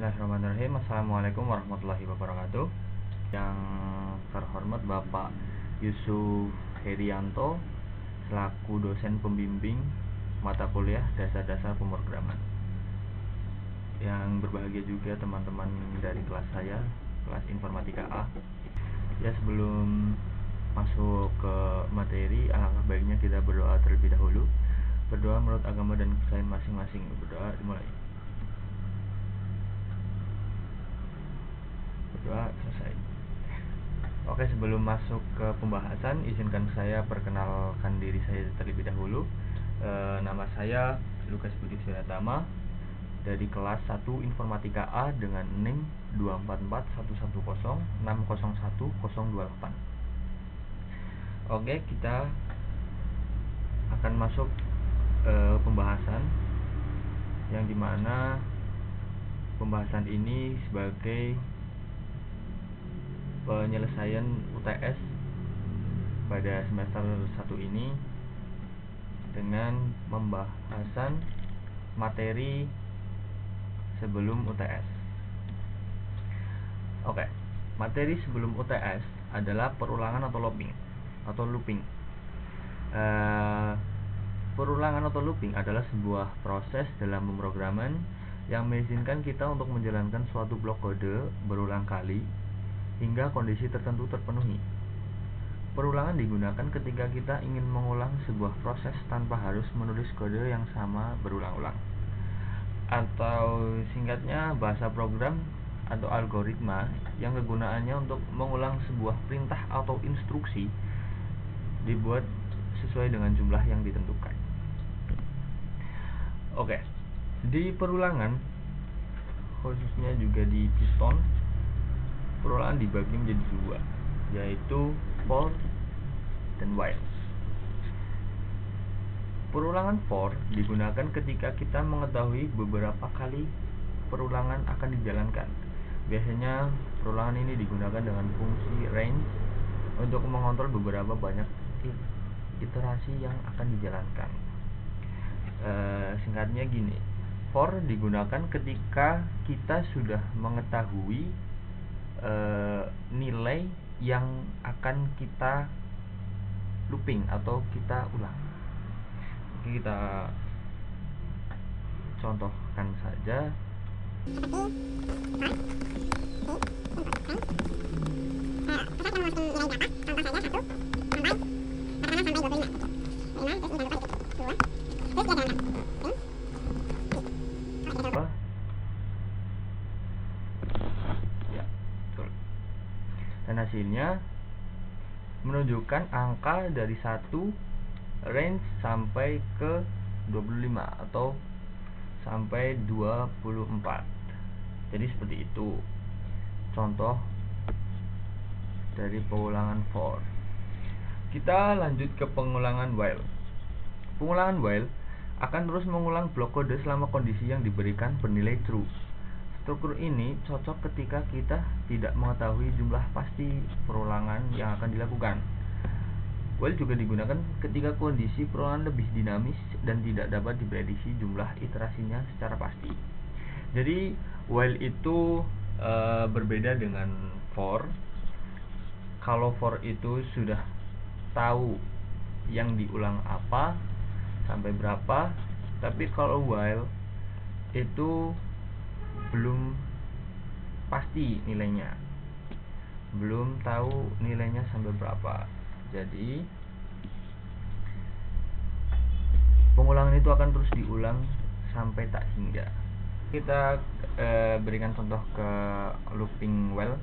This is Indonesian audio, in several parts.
Bismillahirrahmanirrahim. Assalamualaikum warahmatullahi wabarakatuh. Yang terhormat Bapak Yusuf Herianto selaku dosen pembimbing mata kuliah dasar-dasar pemrograman. Yang berbahagia juga teman-teman dari kelas saya, kelas Informatika A. Ya, sebelum masuk ke materi, alangkah baiknya kita berdoa terlebih dahulu. Berdoa menurut agama dan kepercayaan masing-masing. Berdoa dimulai. Berdoa selesai. Oke, sebelum masuk ke pembahasan, izinkan saya perkenalkan diri saya terlebih dahulu. Nama saya Lukas Budi Suryatama dari kelas 1 Informatika A dengan NIM 2441106011028. Oke, kita akan masuk pembahasan yang dimana pembahasan ini sebagai penyelesaian UTS pada semester 1 ini dengan pembahasan materi sebelum UTS. Oke, materi sebelum UTS adalah perulangan atau looping. Perulangan atau looping adalah sebuah proses dalam pemrograman yang mengizinkan kita untuk menjalankan suatu blok kode berulang kali hingga kondisi tertentu terpenuhi. Perulangan digunakan ketika kita ingin mengulang sebuah proses tanpa harus menulis kode yang sama berulang-ulang. Atau singkatnya, bahasa program atau algoritma yang kegunaannya untuk mengulang sebuah perintah atau instruksi dibuat sesuai dengan jumlah yang ditentukan. Oke, di perulangan, khususnya juga di Python, perulangan dibagi menjadi dua, yaitu for dan while. Perulangan for digunakan ketika kita mengetahui beberapa kali perulangan akan dijalankan. Biasanya perulangan ini digunakan dengan fungsi range untuk mengontrol beberapa banyak iterasi yang akan dijalankan. Singkatnya gini, for digunakan ketika kita sudah mengetahui nilai yang akan kita looping atau kita ulang. Oke, kita contohkan saja. Dan hasilnya menunjukkan angka dari 1 range sampai ke 25 atau sampai 24. Jadi seperti itu contoh dari pengulangan for. Kita lanjut ke pengulangan while. Pengulangan while akan terus mengulang blok kode selama kondisi yang diberikan bernilai true. Struktur ini cocok ketika kita tidak mengetahui jumlah pasti perulangan yang akan dilakukan. While juga digunakan ketika kondisi perulangan lebih dinamis dan tidak dapat diprediksi jumlah iterasinya secara pasti. Jadi while itu berbeda dengan for. Kalau for itu sudah tahu yang diulang apa sampai berapa, tapi kalau while itu belum pasti nilainya, belum tahu nilainya sampai berapa. Jadi pengulangan itu akan terus diulang sampai tak hingga. Kita berikan contoh ke looping while.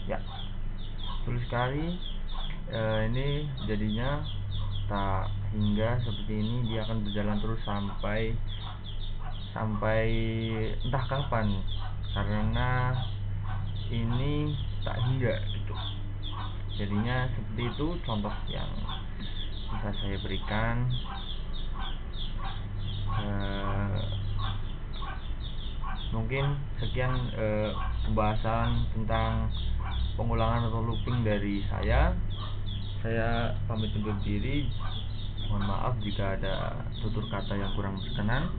Ya, betul sekali. Ini jadinya tak hingga seperti ini, dia akan berjalan terus sampai entah kapan, karena ini tak hingga gitu. Jadinya seperti itu contoh yang bisa saya berikan. Mungkin sekian pembahasan tentang pengulangan atau looping dari saya pamit undur diri. Mohon maaf jika ada tutur kata yang kurang berkenan.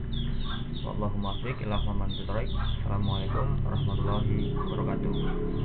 Wallahul muwaffiq ila aqwamit thoriq. Assalamualaikum warahmatullahi wabarakatuh.